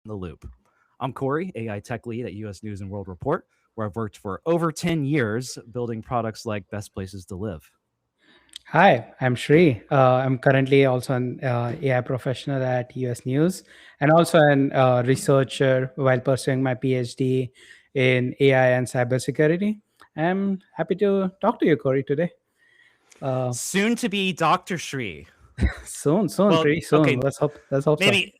in the Loop. I'm Corey, AI tech lead at US News and World Report, where I've worked for over 10 years building products like Best Places to Live. Hi, I'm Shree. I'm currently also an AI professional at US News and also an researcher while pursuing my PhD in AI and cybersecurity. I'm happy to talk to you, Corey, today. Soon to be Dr. Shree. Soon, Well, pretty soon. okay, Let's hope so. maybe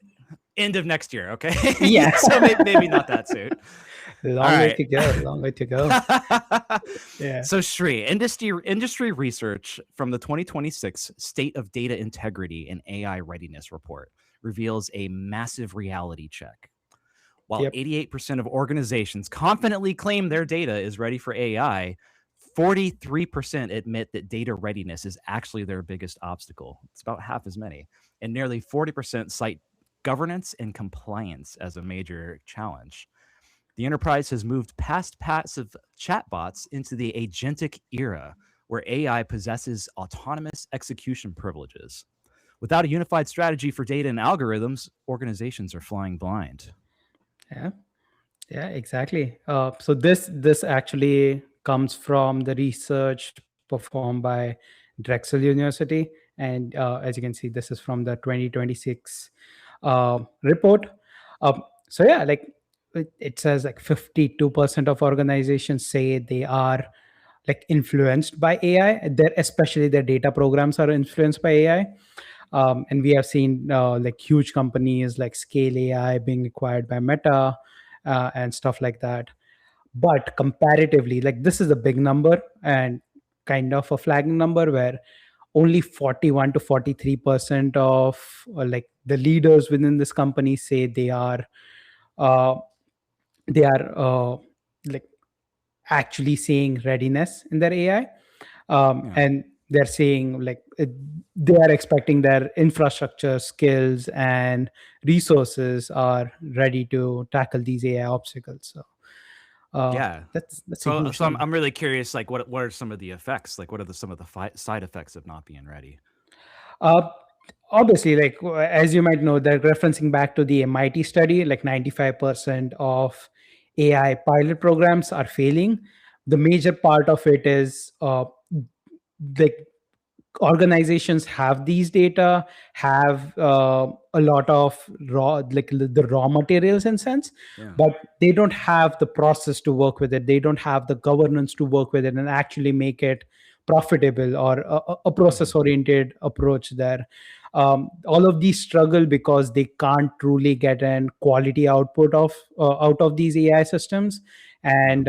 end of next year, okay? Yeah. So maybe not that soon. Long way to go. Long way to go. Yeah. So Shree, industry research from the 2026 State of Data Integrity and AI Readiness report reveals a massive reality check. While 88% of organizations confidently claim their data is ready for AI, 43% admit that data readiness is actually their biggest obstacle. It's about half as many. And nearly 40% cite governance and compliance as a major challenge. The enterprise has moved past passive chatbots into the agentic era, where AI possesses autonomous execution privileges. Without a unified strategy for data and algorithms, organizations are flying blind. Yeah, exactly. So this actually comes from the research performed by Drexel University, and as you can see, this is from the 2026 report. So yeah, like it says, like 52% of organizations say they are like influenced by AI. Especially their data programs are influenced by AI. And we have seen like huge companies like Scale AI being acquired by Meta and stuff like that. But comparatively, like this is a big number and kind of a flagging number where only 41 to 43% of like the leaders within this company say uh, they are like actually seeing readiness in their AI. And they're saying like they are expecting their infrastructure, skills, and resources are ready to tackle these AI obstacles. So that's so, a huge so I'm, number. I'm really curious, like what are some of the effects? Like what are some of the side effects of not being ready? Uh, Obviously, like as you might know, they're referencing back to the MIT study, like 95% of AI pilot programs are failing. The major part of it is like organizations have these data, have a lot of the raw materials in sense, but they don't have the process to work with it. They don't have the governance to work with it and actually make it profitable, or a process oriented approach there. All of these struggle because they can't truly get an quality output of out of these AI systems. And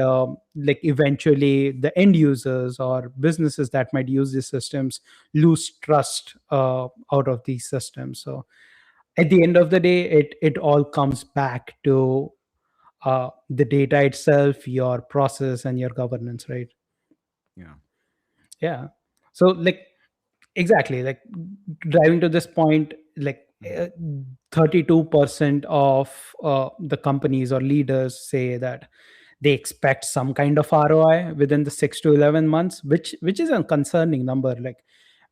like eventually the end users or businesses that might use these systems lose trust out of these systems. So at the end of the day, it all comes back to the data itself, your process, and your governance, right? Yeah. So like exactly, like driving to this point, like 32% of the companies or leaders say that they expect some kind of ROI within the 6 to 11 months, which is a concerning number. Like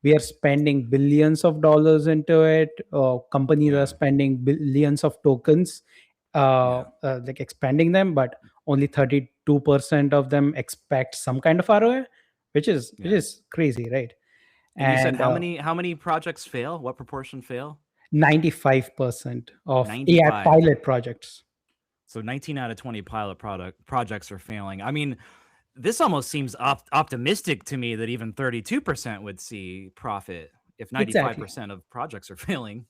we are spending billions of dollars into it. Companies are spending billions of tokens, like expanding them, but only 32% of them expect some kind of ROI, which is crazy, right? And you said how many projects fail? What proportion fail? 95% of 95. AI pilot projects. So 19 out of 20 pilot projects are failing. I mean, this almost seems optimistic to me that even 32% would see profit if 95% of projects are failing.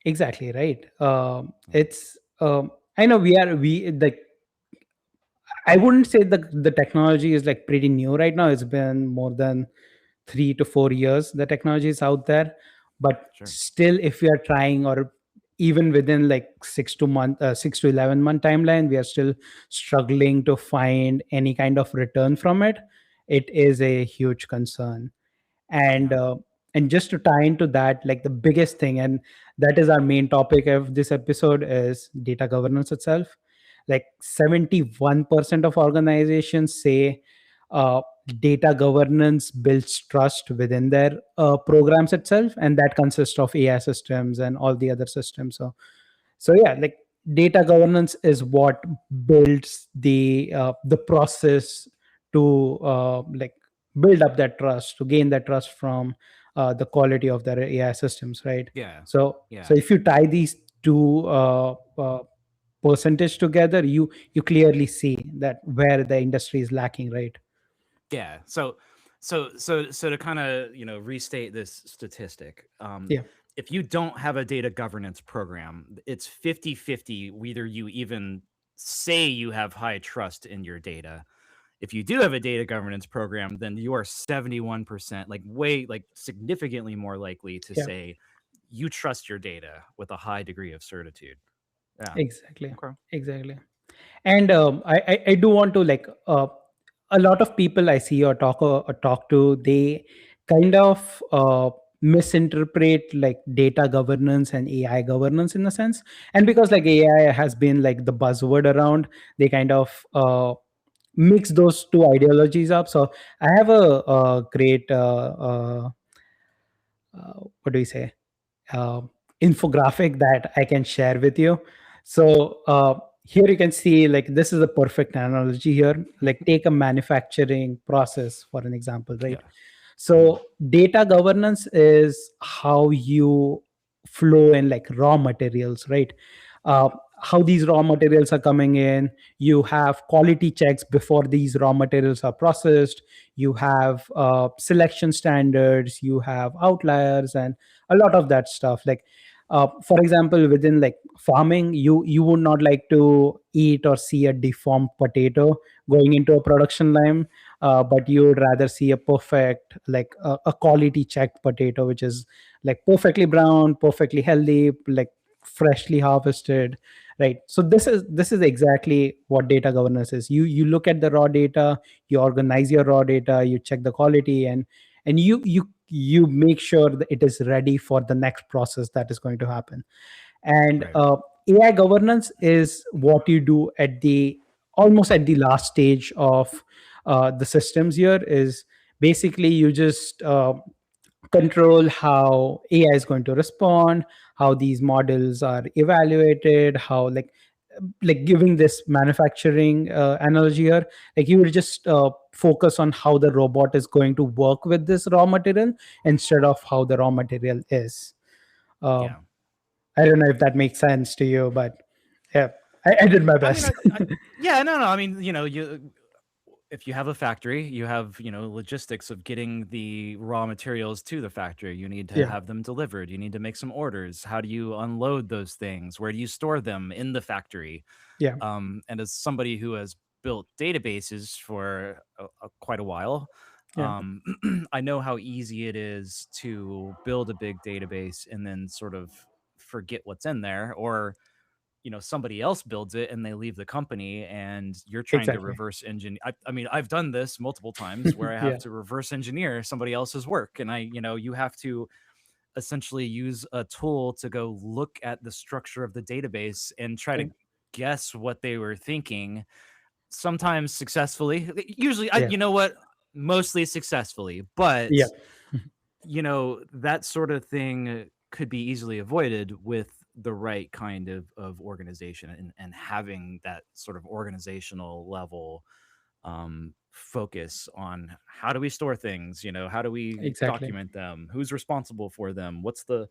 Exactly, right. It's I know we like I wouldn't say the technology is like pretty new right now. It's been more than 3 to 4 years the technology is out there, but still, if we are trying, or even within like 6 to 11 month timeline, we are still struggling to find any kind of return from it. It is a huge concern. And just to tie into that, like the biggest thing, and that is our main topic of this episode, is data governance itself. Like 71% of organizations say data governance builds trust within their programs itself, and that consists of AI systems and all the other systems. So yeah, like data governance is what builds the process to like build up that trust, to gain that trust from the quality of their AI systems, right? Yeah. So Yeah. if you tie these two percentage together, you clearly see that where the industry is lacking, right? Yeah. So to kind of, restate this statistic, Yeah, if you don't have a data governance program, it's 50-50 whether you even say you have high trust in your data. If you do have a data governance program, then you are 71%, like significantly more likely to yeah, say you trust your data with a high degree of certitude. Yeah. exactly, Okay. exactly. And I do want to like a lot of people I see or talk to, they kind of misinterpret like data governance and AI governance in a sense. And because like AI has been like the buzzword around, they kind of mix those two ideologies up. So I have a great what do you say, uh, infographic that I can share with you. So here you can see like this is a perfect analogy here. Like take a manufacturing process for an example, right? Yeah. So data governance is how you flow in like raw materials, right? Uh, how these raw materials are coming in. You have quality checks before these raw materials are processed. You have selection standards. You have outliers and a lot of that stuff. Like for example, within like farming, you would not like to eat or see a deformed potato going into a production line, but you would rather see a perfect like a quality checked potato which is like perfectly brown, perfectly healthy, like freshly harvested, right? So this is exactly what data governance is. You look at the raw data, you organize your raw data, you check the quality, and you make sure that it is ready for the next process that is going to happen. And Right. AI governance is what you do at the almost at the last stage of the systems. Here is basically you just control how AI is going to respond, how these models are evaluated, how like giving this manufacturing analogy here, like you will just focus on how the robot is going to work with this raw material instead of how the raw material is. uh, Yeah. I don't know if that makes sense to you, but yeah, I did my I mean, best. yeah, no. I mean, if you have a factory, you have, logistics of getting the raw materials to the factory. You need to Yeah, have them delivered. You need to make some orders. How do you unload those things? Where do you store them in the factory? yeah, And as somebody who has built databases for quite a while, yeah, um, I know how easy it is to build a big database and then sort of forget what's in there, or somebody else builds it and they leave the company and you're trying to exactly. reverse engineer. I mean, I've done this multiple times where I have Yeah, to reverse engineer somebody else's work, and you have to essentially use a tool to go look at the structure of the database and try yeah, to guess what they were thinking, sometimes successfully, usually yeah, you know what, mostly successfully, yeah, but that sort of thing could be easily avoided with the right kind of organization, and having that sort of organizational level focus on how do we store things, how do we exactly, document them, who's responsible for them, what's the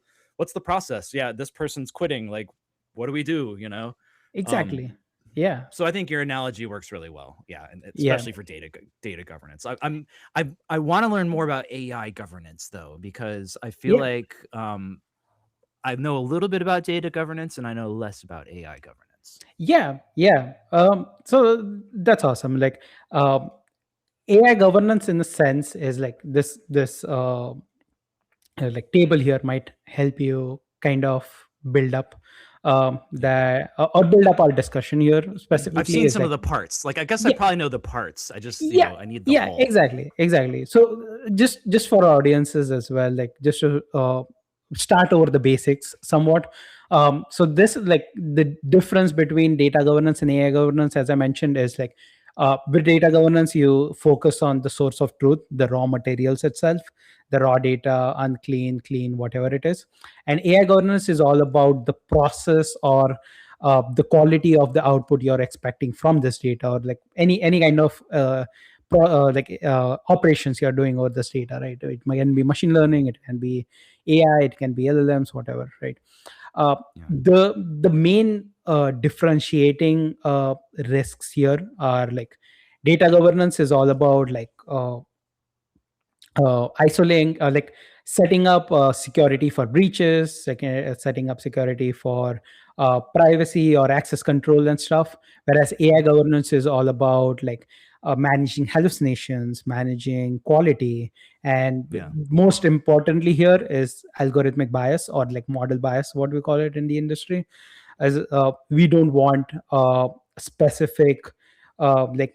process, yeah, this person's quitting, like what do we do, um exactly. Yeah, so I think your analogy works really well. Yeah, and yeah, especially for data governance. I want to learn more about AI governance though, because I feel yeah, like I know a little bit about data governance and I know less about AI governance. yeah, yeah. So that's awesome. Like AI governance in a sense is like this like table here might help you kind of build up Yeah. that or build up our discussion here I've specifically seen is some of like the parts. Like I guess I yeah, probably know the parts. I just, yeah, I need the yeah, whole. exactly, exactly. So just for our audiences as well, like just to start over the basics somewhat. So this is like the difference between data governance and AI governance, as I mentioned, is like with data governance you focus on the source of truth, the raw materials itself, the raw data, unclean, clean, whatever it is. And AI governance is all about the process or the quality of the output you're expecting from this data, or like any kind of operations you're doing over this data, right? It can be machine learning, it can be AI, it can be LLMs, whatever, right? The main differentiating risks here are like data governance is all about like isolating, like setting up security for breaches, like, setting up security for privacy or access control and stuff. Whereas AI governance is all about like managing hallucinations, managing quality, and most importantly here is algorithmic bias, or like model bias, what we call it in the industry. As we don't want specific like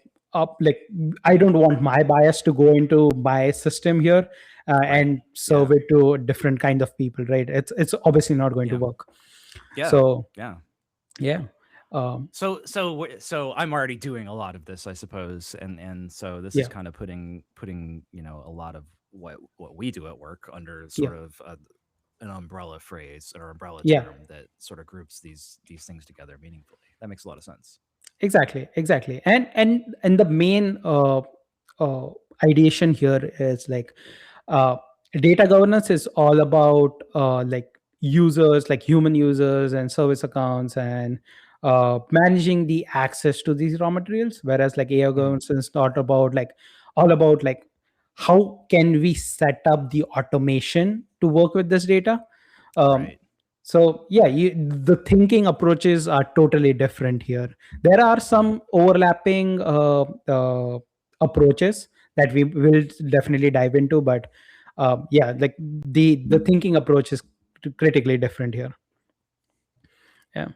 like I don't want my bias to go into my system here and serve it to a different kind of people, right? It's obviously not going to work. So so I'm already doing a lot of this, I suppose, and so this is kind of putting a lot of what we do at work under sort of an umbrella phrase or umbrella term that sort of groups these things together meaningfully. That makes a lot of sense. Exactly. And the main ideation here is like data governance is all about like users, like human users and service accounts, and managing the access to these raw materials. Whereas like AI governance is not about like all about like how can we set up the automation to work with this data. So yeah, the thinking approaches are totally different here. There are some overlapping approaches that we will definitely dive into, but yeah, like the thinking approach is critically different here. Yeah.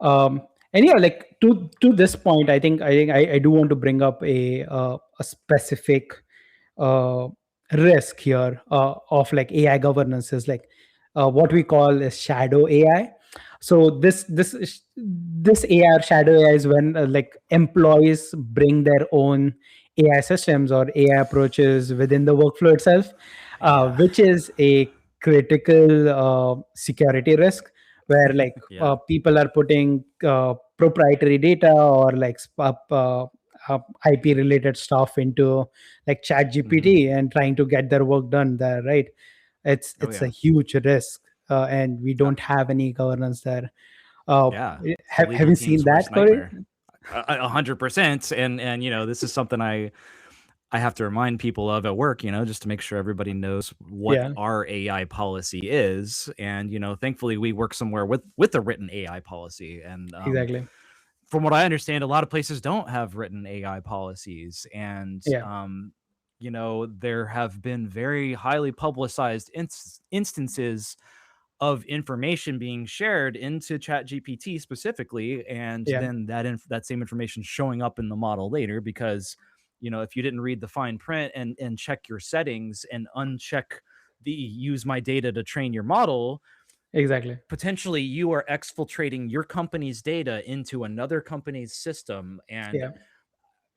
And yeah, like to this point, I think I do want to bring up a specific risk here of like AI governance is like what we call as shadow AI. So this AI or shadow AI is when like employees bring their own AI systems or AI approaches within the workflow itself, which is a critical security risk, where like people are putting proprietary data or like IP related stuff into like chat GPT and trying to get their work done there, right? It's a huge risk, and we don't have any governance there. Have you seen that, Corey? 100%. And this is something I have to remind people of at work, just to make sure everybody knows what our AI policy is. And, thankfully we work somewhere with a written AI policy. And exactly. From what I understand, a lot of places don't have written AI policies. And, there have been very highly publicized instances of information being shared into ChatGPT specifically, and then that same information showing up in the model later because, if you didn't read the fine print and check your settings and uncheck the use my data to train your model, exactly, potentially you are exfiltrating your company's data into another company's system, and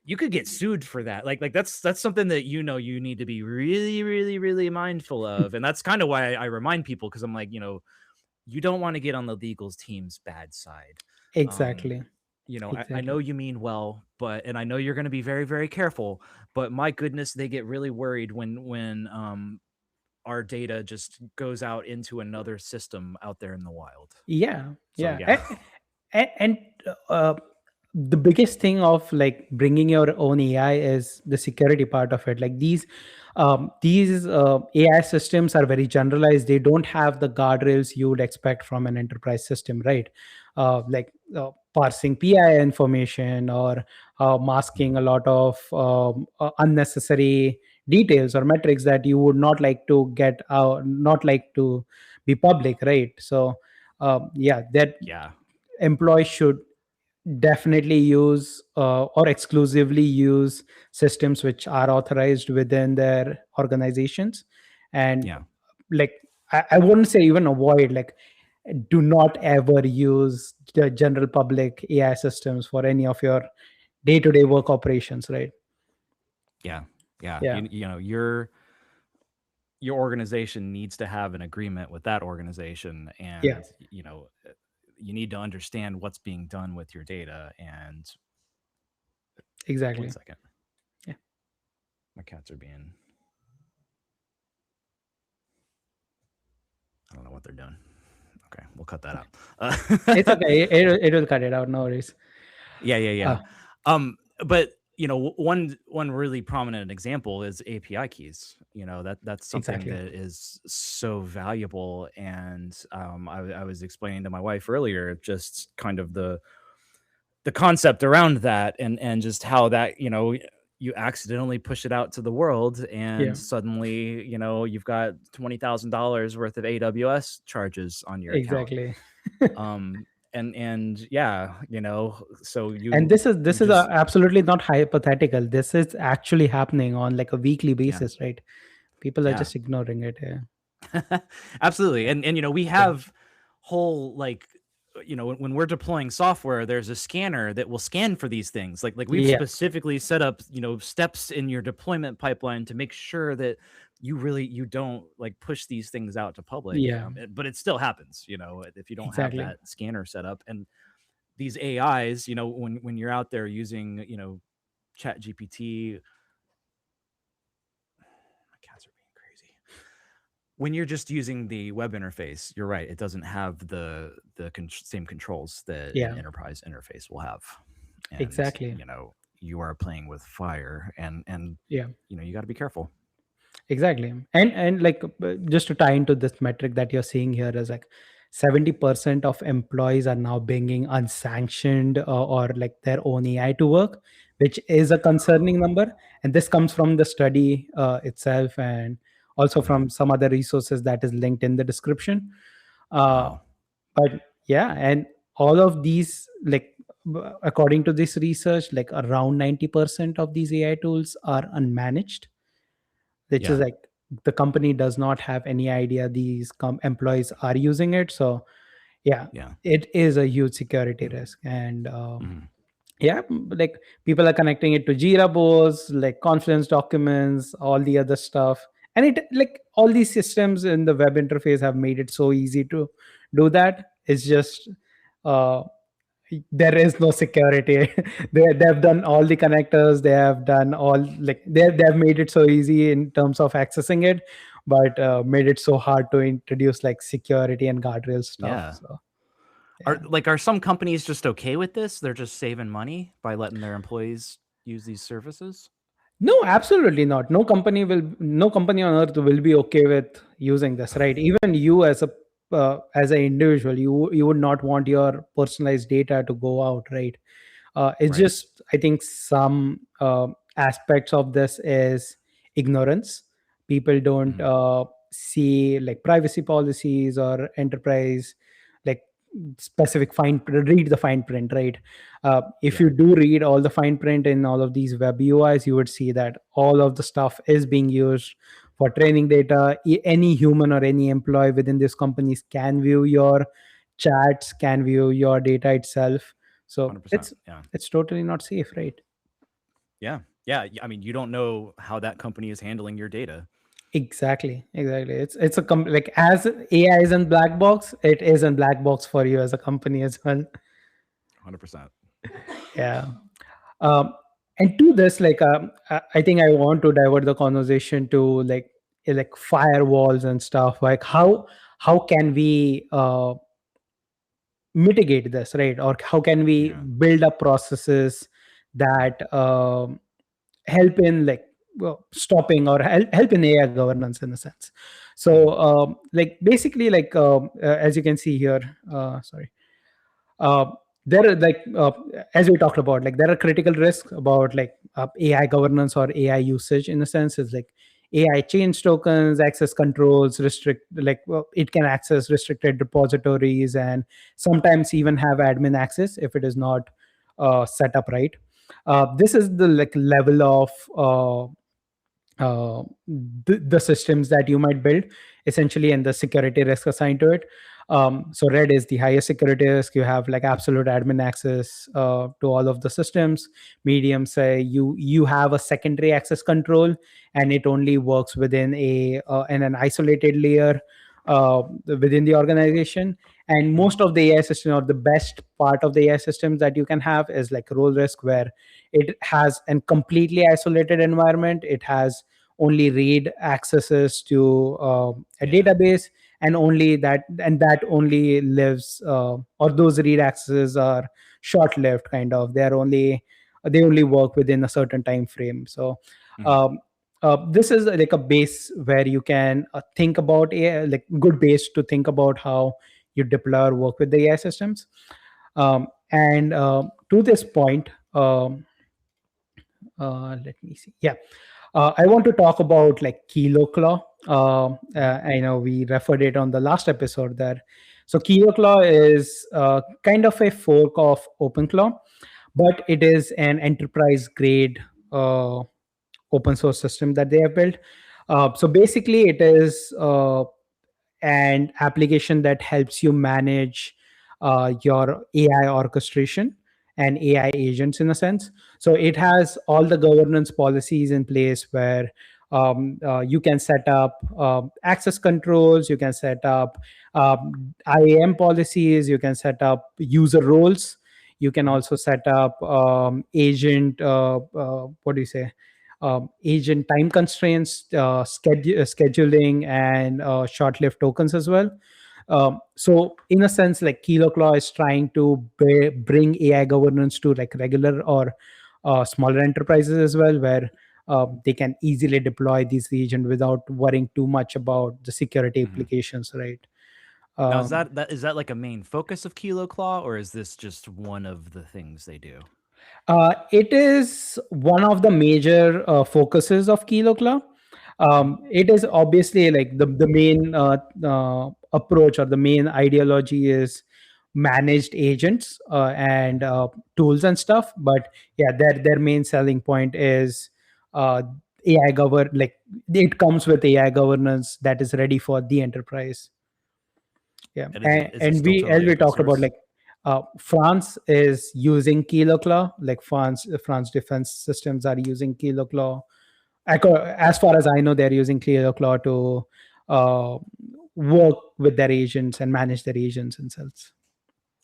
you could get sued for that. Like that's something that you need to be really, really, really mindful of. And that's kind of why I remind people, because I'm like, you don't want to get on the legal team's bad side. Exactly. I know you mean well, and I know you're going to be very, very careful, but my goodness, they get really worried when our data just goes out into another system out there in the wild. And the biggest thing of like bringing your own AI is the security part of it. Like these AI systems are very generalized. They don't have the guardrails you would expect from an enterprise system, right? Like parsing PI information, or masking a lot of unnecessary details or metrics that you would not like to get out, not like to be public, right? So employees should definitely use or exclusively use systems which are authorized within their organizations. And like I wouldn't say even avoid, like do not ever use the general public AI systems for any of your day-to-day work operations, right? Your organization needs to have an agreement with that organization, and you need to understand what's being done with your data. And Exactly. 1 second. Yeah. My cats are being, I don't know what they're doing. Okay, we'll cut that out. It's okay. It will cut it out. No worries. Yeah. But one really prominent example is API keys. That's something Exactly. that is so valuable. And I was explaining to my wife earlier just kind of the concept around that, and just how that you accidentally push it out to the world, and Yeah. suddenly you've got $20,000 worth of AWS charges on your account. Exactly. And yeah, so And this is just absolutely not hypothetical. This is actually happening on like a weekly basis, right? People are yeah. just ignoring it. Yeah. Absolutely. And we have whole, like, when we're deploying software, there's a scanner that will scan for these things. Like we've Yeah. specifically set up steps in your deployment pipeline to make sure that you don't like push these things out to public. Yeah. But it still happens if you don't have Exactly. that scanner set up. And these AIs, when you're out there using Chat GPT, my cats are being crazy. When you're just using the web interface, you're right, it doesn't have the same controls that Yeah. an enterprise interface will have. And Exactly. you are playing with fire, and Yeah. you got to be careful. Exactly. And like just to tie into this metric that you're seeing here is like 70% of employees are now bringing unsanctioned or like their own AI to work, which is a concerning number. And this comes from the study itself, and also from some other resources that is linked in the description. Wow. But yeah, and all of these, like according to this research, like around 90% of these AI tools are unmanaged, which is Yeah. like the company does not have any idea these employees are using it. So yeah, Yeah. it is a huge security risk. And Mhm. yeah, like people are connecting it to Jira boards, like Confluence documents, all the other stuff. And it, like, all these systems in the web interface have made it so easy to do that. It's just uh, there is no security. They've done all the connectors, they have done all, like they've made it so easy in terms of accessing it, but made it so hard to introduce like security and guardrail stuff. Yeah. So Are some companies just okay with this? They're just saving money by letting their employees use these services? no, absolutely not. No company on earth will be okay with using this, right? Even you as an individual, you would not want your personalized data to go out, right? It's Right. just, I think some aspects of this is ignorance. People don't see like privacy policies or enterprise, like specific read the fine print, right? If you do read all the fine print in all of these web UIs, you would see that all of the stuff is being used for training data. Any human or any employee within these companies can view your chats, can view your data itself. So 100%. Yeah. it's totally not safe, right? Yeah. I mean, you don't know how that company is handling your data. Exactly. It's like, as AI is in black box, it is in black box for you as a company as well. 100%. Yeah. And to this, like, I think I want to divert the conversation to like firewalls and stuff. Like how can we mitigate this, right? Or how can we build up processes that help in like stopping or help in AI governance in a sense. So like basically, like as you can see here, sorry, uh, there are like as we talked about, like there are critical risks about like AI governance or AI usage in a sense. Is like AI change tokens, access controls, it can access restricted repositories and sometimes even have admin access if it is not set up right. This is the like level of the systems that you might build essentially, and the security risk assigned to it. So red is the highest security risk. You have like absolute admin access to all of the systems. Medium, say you have a secondary access control and it only works within in an isolated layer. within the organization. And most of the AI system, or the best part of the AI systems that you can have, is like role risk, where it has a completely isolated environment. It has only read accesses to a database, and only that, and that only lives, or those read accesses are short lived, kind of. They only work within a certain time frame. So um, this is like a base where you can think about AI, like good base to think about how you deploy or work with the AI systems. And to this point, let me see. Yeah, I want to talk about like KiloClaw. I know we referred it on the last episode there. So KiloClaw is kind of a fork of OpenClaw, but it is an enterprise grade open source system that they have built. So basically, it is an application that helps you manage your AI orchestration and AI agents, in a sense. So it has all the governance policies in place, where you can set up access controls, you can set up IAM policies, you can set up user roles, you can also set up agent, what do you say? Agent time constraints, scheduling, and short-lived tokens as well. So in a sense, like KiloClaw is trying to bring AI governance to like regular or smaller enterprises as well, where they can easily deploy these agents without worrying too much about the security implications, right? Now, is that like a main focus of KiloClaw, or is this just one of the things they do? It is one of the major focuses of KiloClaw. It is obviously like the main approach, or the main ideology is managed agents and tools and stuff. But yeah, their main selling point is uh, AI like it comes with AI governance that is ready for the enterprise. Yeah, And is it and still as totally we open talked about, source? like France is using KiloClaw. Like France defense systems are using KiloClaw. As far as I know, they're using KiloClaw to uh, work with their agents and manage their agents themselves.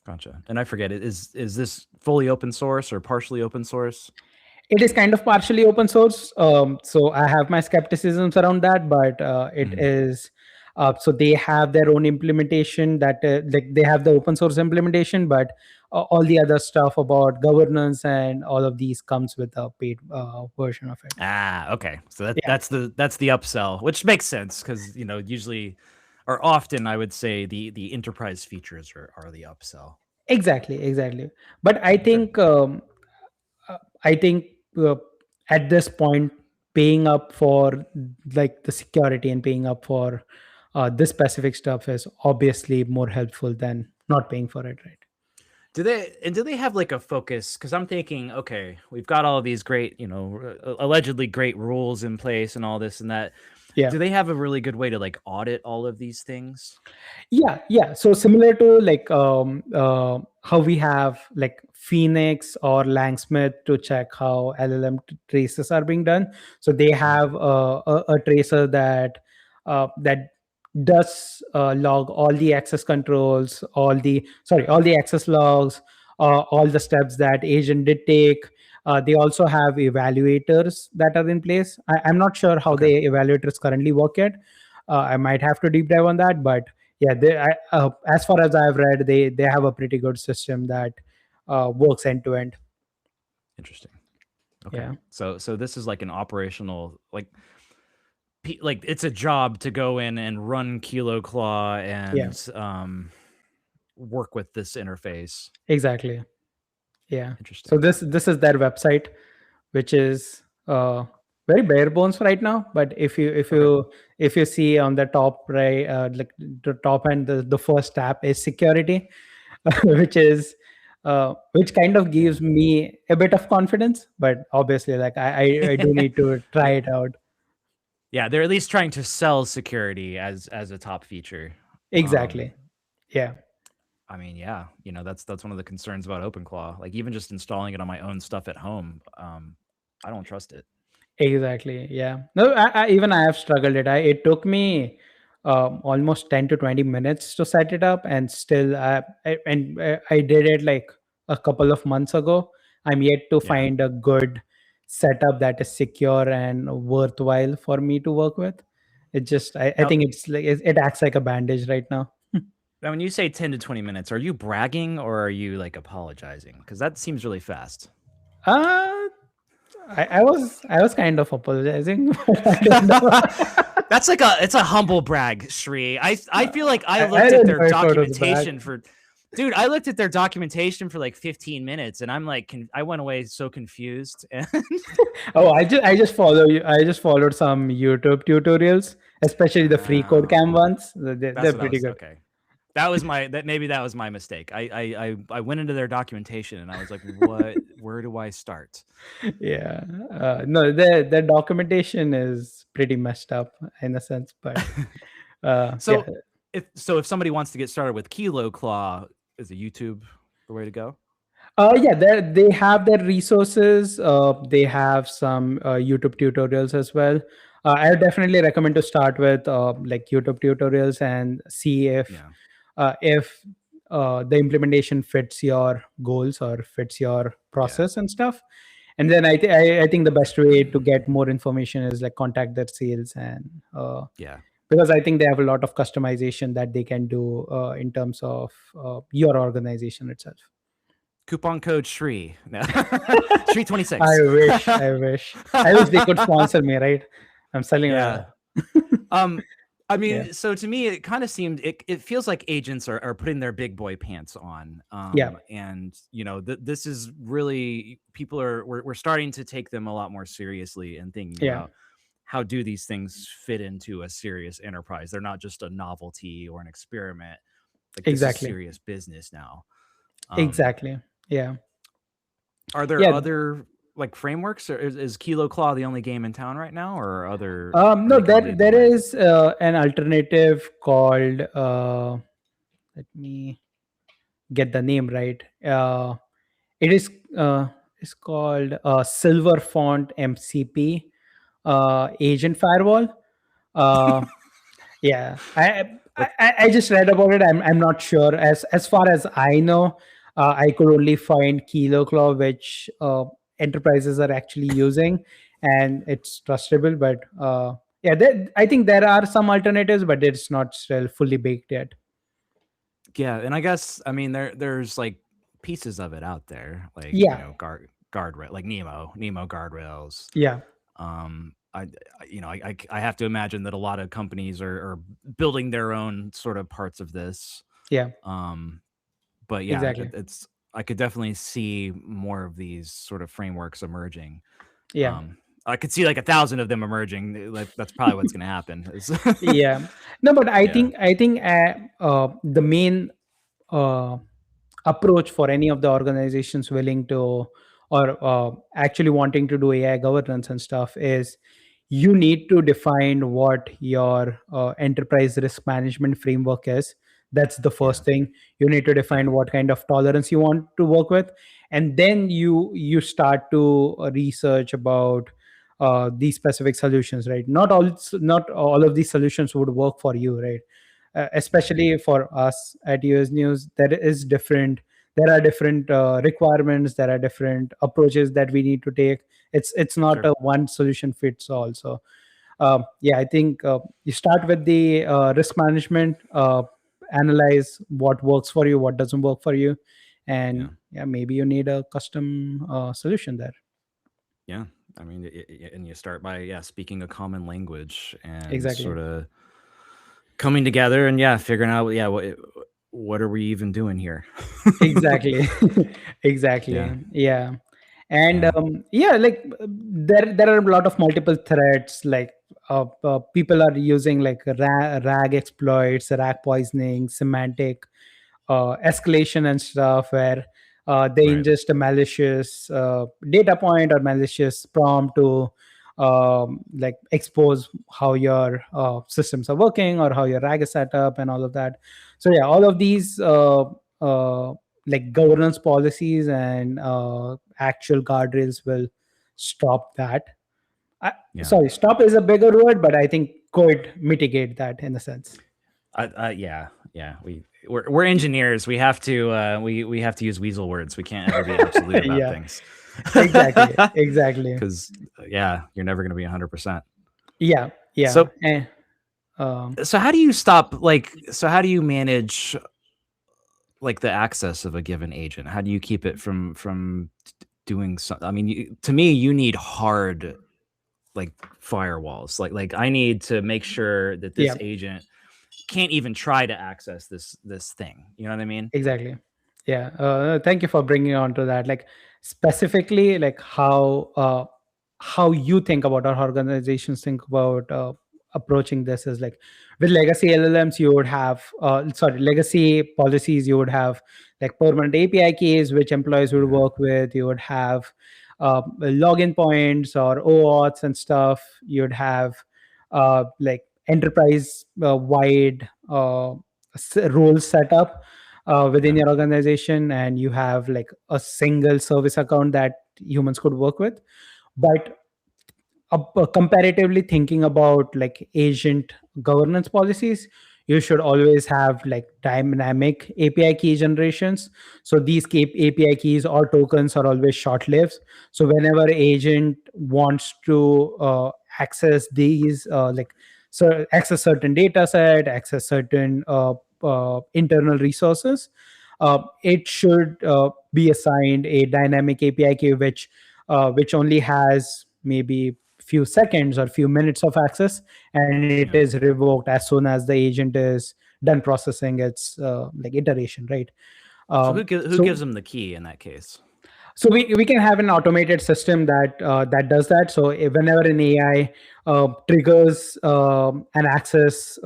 Gotcha. And I forget, is this fully open source or partially open source? It is kind of partially open source, so I have my skepticisms around that, but it is. So they have their own implementation, that like they have the open source implementation, but all the other stuff about governance and all of these comes with a paid version of it. Okay. So Yeah, that's the upsell, which makes sense because usually or often I would say the enterprise features are the upsell. exactly. But I Okay. think I think uh, at this point, paying up for like the security and paying up for this specific stuff is obviously more helpful than not paying for it, right? Do they have like a focus? Because I'm thinking, okay, we've got all of these great, allegedly great rules in place and all this and that. Yeah. Do they have a really good way to like audit all of these things? Yeah. So similar to like how we have like Phoenix or Langsmith to check how LLM traces are being done. So they have a tracer that does log all the access controls, all the access logs, all the steps that agent did take. They also have evaluators that are in place. I'm not sure how Okay. the evaluators currently work yet. I might have to deep dive on that, but yeah, as far as I've read, they have a pretty good system that works end to end. Interesting. Okay. Yeah, So this is like an operational like it's a job to go in and run KiloClaw yeah, and work with this interface. exactly. Yeah. So Interesting. this is their website, which is very bare bones right now. But Okay. if you see on the top right, like the top end, the first tab is security, which is which kind of Yeah. gives me a bit of confidence. But obviously, like I do need to try They- it out. yeah, they're at least trying to sell security as a top feature. Exactly. Yeah. I mean, yeah, that's one of the concerns about OpenClaw. Like even just installing it on my own stuff at home, I don't trust it. Exactly. Yeah. No, even I have struggled it. It took me. almost 10 to 20 minutes to set it up, and still I did it like a couple of months ago. I'm yet to Yeah. find a good setup that is secure and worthwhile for me to work with. It just I Now, think it's like it acts like a bandage right now. now, when you say 10 to 20 minutes, are you bragging or are you like apologizing? Because that seems really fast. uh I was kind of apologizing, but I don't know. That's like it's a humble brag, Shree. I feel like I I looked at don't their know if it was documentation bad. for, dude. I looked at their documentation for like 15 minutes, and I'm like, I went away so confused. And Oh, I just followed some YouTube tutorials, especially the free code cam ones. that's They're what I pretty was. good. Okay, that was maybe that was my mistake. I went into their documentation and I was like, what? Where do I start? Yeah. No, their documentation is pretty messed up in a sense, but yeah. So if somebody wants to get started with KiloClaw, is a YouTube the way to go? Yeah, they have their resources. They have some YouTube tutorials as well. I would definitely recommend to start with like YouTube tutorials and see Yeah. if the implementation fits your goals or fits your process and stuff. And then I think the best way to get more information is like contact their sales, and Yeah. because I think they have a lot of customization that they can do in terms of your organization itself. Coupon code Shree. No. Shree 26. I wish they could sponsor me, right? I'm selling Yeah. I mean, Yeah. so to me, it kind of seemed it feels like agents are putting their big boy pants on. Yeah. And you know, this is really we're starting to take them a lot more seriously and thinking Yeah. about how do these things fit into a serious enterprise. They're not just a novelty or an experiment. Like this is Exactly. serious business now. Exactly. Yeah. Are there Yeah. other like frameworks, or is KiloClaw the only game in town right now, or other? No, Are they kind of leading the there way? is an alternative called let me get the name right. It is it's called Silver Font MCP Agent Firewall. Uh, yeah, I just read about it. I'm not sure. As far as I know, I could only find KiloClaw, which enterprises are actually using, and it's trustable. But yeah, I think there are some alternatives, but it's not still fully baked yet. Yeah, and I guess I mean there's like pieces of it out there, like you Yeah, know guardrail, like Nemo guardrails. yeah, I have to imagine that a lot of companies are building their own sort of parts of this. yeah, But yeah, exactly. it's I could definitely see more of these sort of frameworks emerging. Yeah. I could see like 1,000 of them emerging. Like that's probably what's going to happen. Yeah. No, but Yeah. I think the main uh, approach for any of the organizations willing to or actually wanting to do AI governance and stuff is you need to define what your enterprise risk management framework is. That's the Yeah. first thing. You need to Yeah. define what kind of tolerance you want to work with, and then you start to research about these specific solutions, right? Not all of these solutions would work for you, right? Yeah. Especially for us at US News, there are different requirements, there are different approaches that we need to take. It's not Sure. a one solution fits all. So yeah, I think you start with the risk management, analyze what works for you, what doesn't work for you, Yeah. and yeah, maybe you need a custom solution there. Yeah. I mean, and you start by speaking a common language and Exactly. sort of coming together and figuring out what are we even doing here? Exactly. Exactly. Yeah. Yeah. And Yeah. yeah, like there are a lot of multiple threats, like people are using like rag exploits, rag poisoning, semantic escalation and stuff, where they Right. ingest a malicious data point or malicious prompt to like expose how your systems are working or how your rag is set up and all of that. So yeah, all of these like governance policies and actual guardrails will stop that. Yeah. Sorry, stop is a bigger word, but I think could mitigate that in a sense. Yeah. We're engineers. We have to we have to use weasel words. We can't ever be absolute about things. Exactly. Because you're never going to be 100%. Yeah. So how do you stop how do you manage like the access of a given agent? How do you keep it from doing something? I mean, to me, you need hard like firewalls. Like I need to make sure that this agent can't even try to access this thing. You know what I mean? Exactly. Yeah. Thank you for bringing on to that. Like specifically, like how you think about, or organizations think about approaching this is like with legacy LLMs, you would have legacy policies. You would have like permanent API keys which employees would work with. You would have login points or OAuths and stuff. You'd have like enterprise wide rules set up within your organization, and you have like a single service account that humans could work with. But comparatively thinking about like agent governance policies, you should always have like dynamic API key generations. So these API keys or tokens are always short-lived. So whenever agent wants to access these access certain data set, access certain internal resources, it should be assigned a dynamic API key which only has maybe few seconds or few minutes of access, and it is revoked as soon as the agent is done processing its like iteration, right? So who gives them the key in that case? So we can have an automated system that that does that. So whenever an AI triggers an access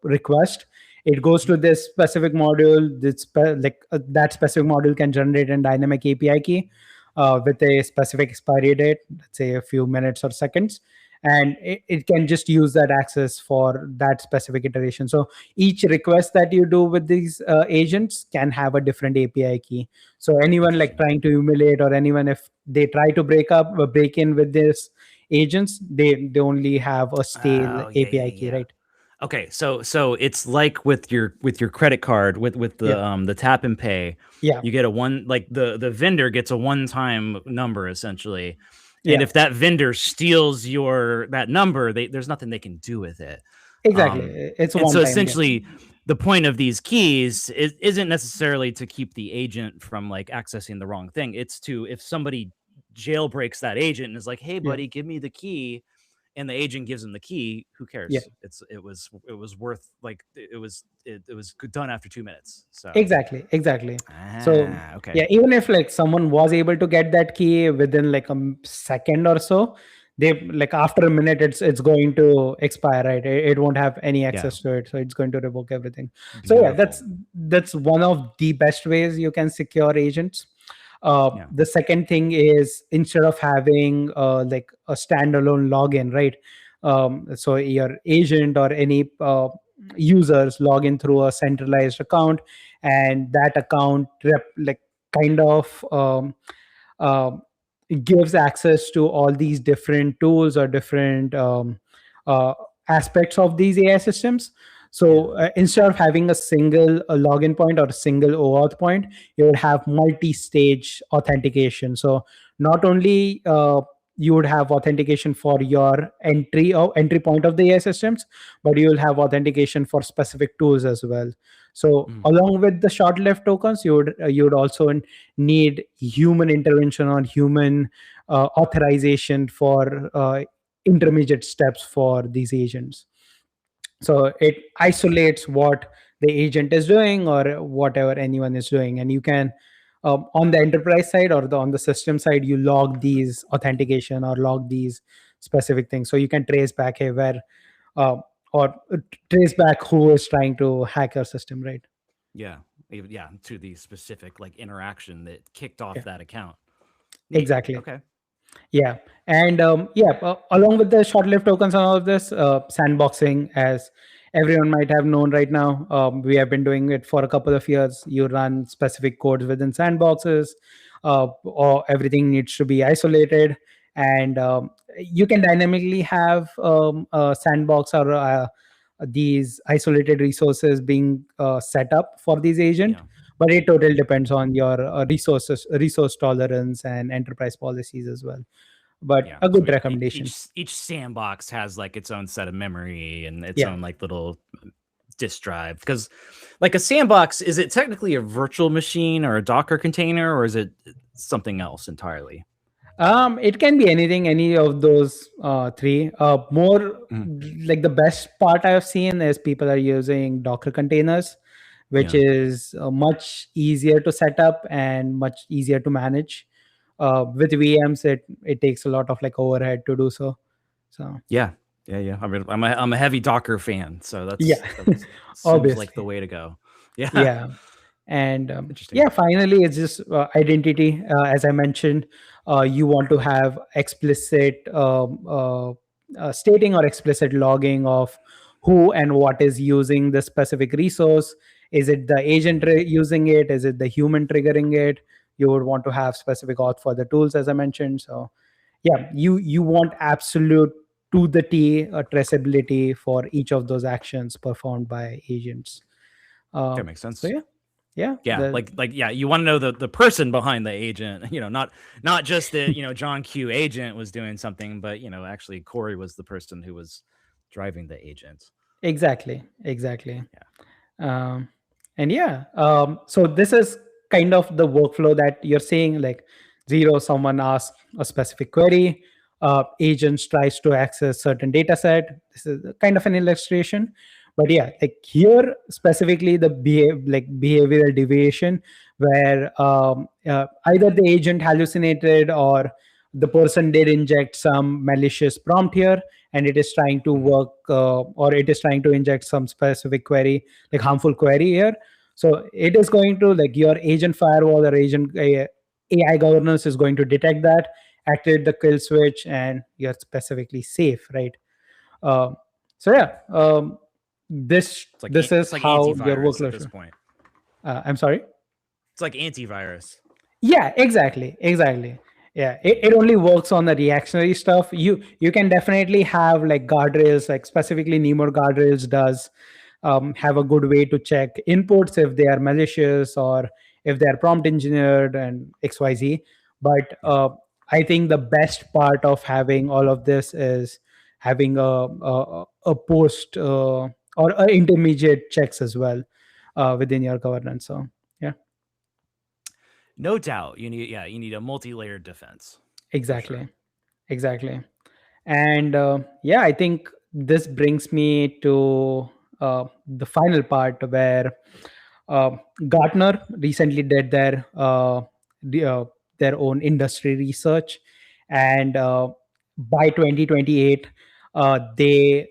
request, it goes to this specific module. That specific module can generate a dynamic API key with a specific expiry date, let's say a few minutes or seconds, and it can just use that access for that specific iteration. So each request that you do with these agents can have a different API key. So anyone like trying to emulate, or anyone if they try to break in with this agents, they only have a stale API key, right? Okay, so it's like with your credit card with the tap and pay. Yeah, you get the vendor gets a one-time number essentially, and if that vendor steals that number, there's nothing they can do with it. Exactly, it's one. So essentially, the point of these keys isn't necessarily to keep the agent from like accessing the wrong thing. It's to, if somebody jailbreaks that agent and is like, "Hey, buddy, give me the key," and the agent gives him the key, who cares? It was worth like it was done after 2 minutes. So exactly. So okay. Yeah, even if like someone was able to get that key within like a second or so, they like after a minute it's going to expire, right? It won't have any access to it, so it's going to revoke everything. Beautiful. So that's one of the best ways you can secure agents. The second thing is, instead of having like a standalone login, right? So your agent or any users log in through a centralized account, and that account kind of gives access to all these different tools or different aspects of these AI systems. So instead of having a single login point or a single OAuth point, you would have multi-stage authentication. So not only you would have authentication for your entry point of the AI systems, but you will have authentication for specific tools as well. So along with the short-lived tokens, you would also need human intervention or human authorization for intermediate steps for these agents. So it isolates what the agent is doing or whatever anyone is doing, and you can on the enterprise side or on the system side, you log these authentication or log these specific things, so you can trace back where or trace back who is trying to hack your system, right? To the specific like interaction that kicked off that account. Neat. Exactly. Okay. Yeah. And along with the short-lived tokens and all of this, sandboxing, as everyone might have known right now, we have been doing it for a couple of years. You run specific codes within sandboxes, or everything needs to be isolated. and you can dynamically have a sandbox or these isolated resources being set up for these agents. Yeah. But it totally depends on your resource tolerance and enterprise policies as well. But Yeah. a So good recommendation. each sandbox has like its own set of memory and its Yeah. own like little disk drive. Because like a sandbox, is it technically a virtual machine or a Docker container, or is it something else entirely? It can be anything, any of those three. More like the best part I've seen is people are using Docker containers, which Yeah. is much easier to set up and much easier to manage. With VMs, it takes a lot of like overhead to do so. So Yeah. I mean, I'm a heavy Docker fan, so that seems obviously. like the way to go. Yeah. Yeah. And Interesting. yeah, finally, it's just identity. As I mentioned, you want to have explicit stating or explicit logging of who and what is using the specific resource. Is it the agent using it? Is it the human triggering it? You would want to have specific auth for the tools, as I mentioned. So yeah, you want absolute to the T traceability for each of those actions performed by agents. That makes sense. So yeah, you want to know the person behind the agent, not just that, John Q agent was doing something, but actually Corey was the person who was driving the agent. exactly. And yeah, so this is kind of the workflow that you're seeing. Like Zero, someone asks a specific query, agents tries to access certain data set. This is kind of an illustration. But yeah, like here specifically the behavioral deviation, where either the agent hallucinated or the person did inject some malicious prompt here, and it is trying to work or it is trying to inject some specific query, like harmful query here. So it is going to, like, your agent firewall or agent AI governance is going to detect that, activate the kill switch, and you're specifically safe, right? So yeah, this is like how your antivirus workload at this point. I'm sorry. It's like antivirus. Yeah, exactly. Yeah, it only works on the reactionary stuff. You can definitely have like guardrails, like specifically Nemo guardrails does have a good way to check inputs if they are malicious or if they are prompt engineered and XYZ. But I think the best part of having all of this is having a post or intermediate checks as well within your governance. So yeah. No doubt, you need a multi-layered defense. Exactly. And yeah, I think this brings me to the final part where Gartner recently did their own industry research, and by 2028, they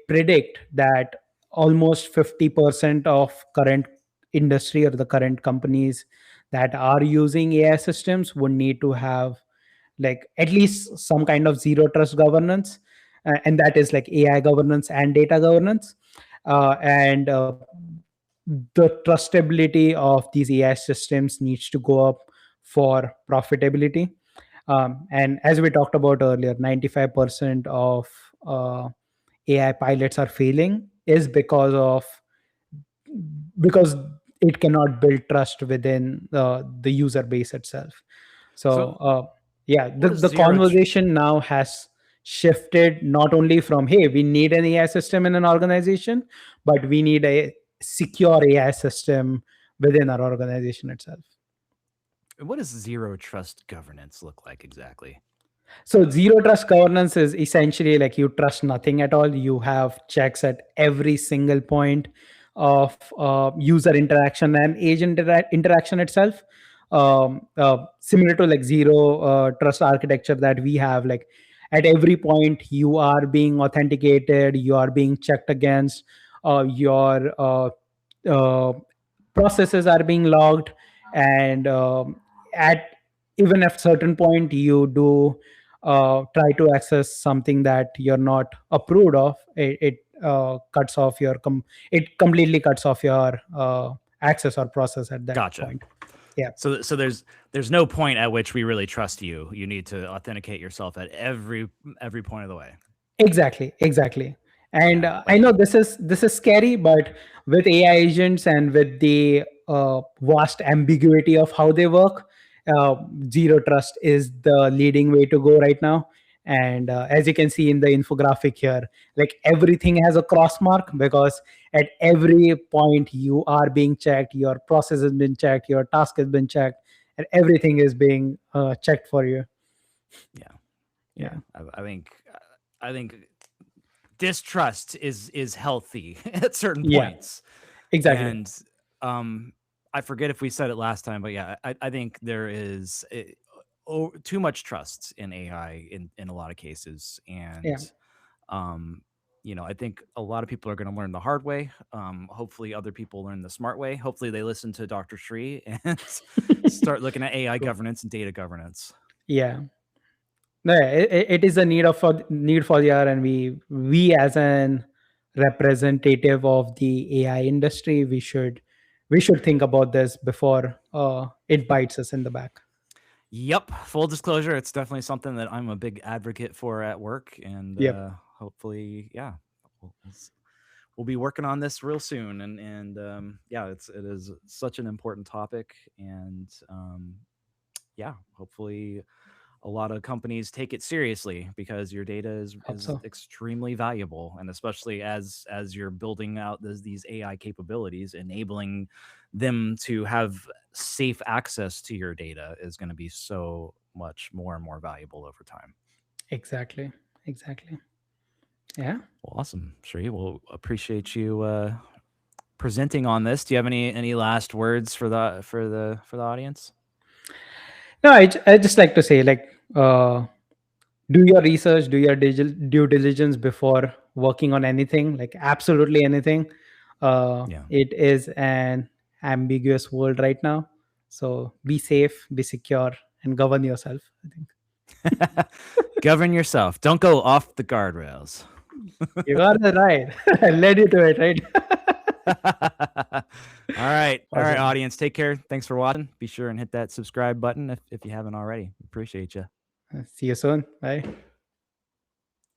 predict that almost 50% of current industry or the current companies that are using AI systems would need to have like at least some kind of zero trust governance, and that is like AI governance and data governance, and the trustability of these AI systems needs to go up for profitability. And as we talked about earlier, 95% of AI pilots are failing is because it cannot build trust within the user base itself. So yeah, the conversation now has shifted not only from, hey, we need an AI system in an organization, but we need a secure AI system within our organization itself. What does zero trust governance look like exactly? So zero trust governance is essentially like you trust nothing at all. You have checks at every single point of user interaction and agent interaction itself. Similar to like zero trust architecture that we have, like at every point you are being authenticated, you are being checked against, your processes are being logged, and at even at certain point you do try to access something that you're not approved of, it cuts off it completely cuts off your access or process at that point. Yeah. So there's no point at which we really trust you. You need to authenticate yourself at every point of the way. Exactly. And Yeah, I know this is scary, but with AI agents and with the vast ambiguity of how they work, uh, zero trust is the leading way to go right now. And as you can see in the infographic here, like everything has a cross mark, because at every point you are being checked, your process has been checked, your task has been checked, and everything is being checked for you. Yeah. I think distrust is healthy at certain Yeah, points. exactly. And I forget if we said it last time, but yeah, I think there is too much trust in AI in a lot of cases. And Yeah. I think a lot of people are going to learn the hard way. Hopefully other people learn the smart way. Hopefully they listen to Dr. Shree and start looking at AI governance and data governance. Yeah. No, yeah, it is a need for the hour, and we as an representative of the AI industry, we should think about this before it bites us in the back. Yep. Full disclosure, it's definitely something that I'm a big advocate for at work. And Yep. hopefully, yeah, we'll be working on this real soon. And yeah, it is such an important topic. And yeah, hopefully a lot of companies take it seriously, because your data is Hope so. extremely valuable, and especially as you're building out these AI capabilities, enabling them to have safe access to your data is going to be so much more and more valuable over time. Exactly. Yeah. Well, awesome, Shree. Well, appreciate you presenting on this. Do you have any last words for the audience? No, I just like to say, like, do your research, do your due diligence before working on anything, like absolutely anything. Yeah. It is an ambiguous world right now. So be safe, be secure, and govern yourself, I think. Govern yourself. Don't go off the guardrails. You got it right. I led you to it, right? All right, Awesome. audience. Take care. Thanks for watching. Be sure and hit that subscribe button if you haven't already. Appreciate you. See you soon. Bye.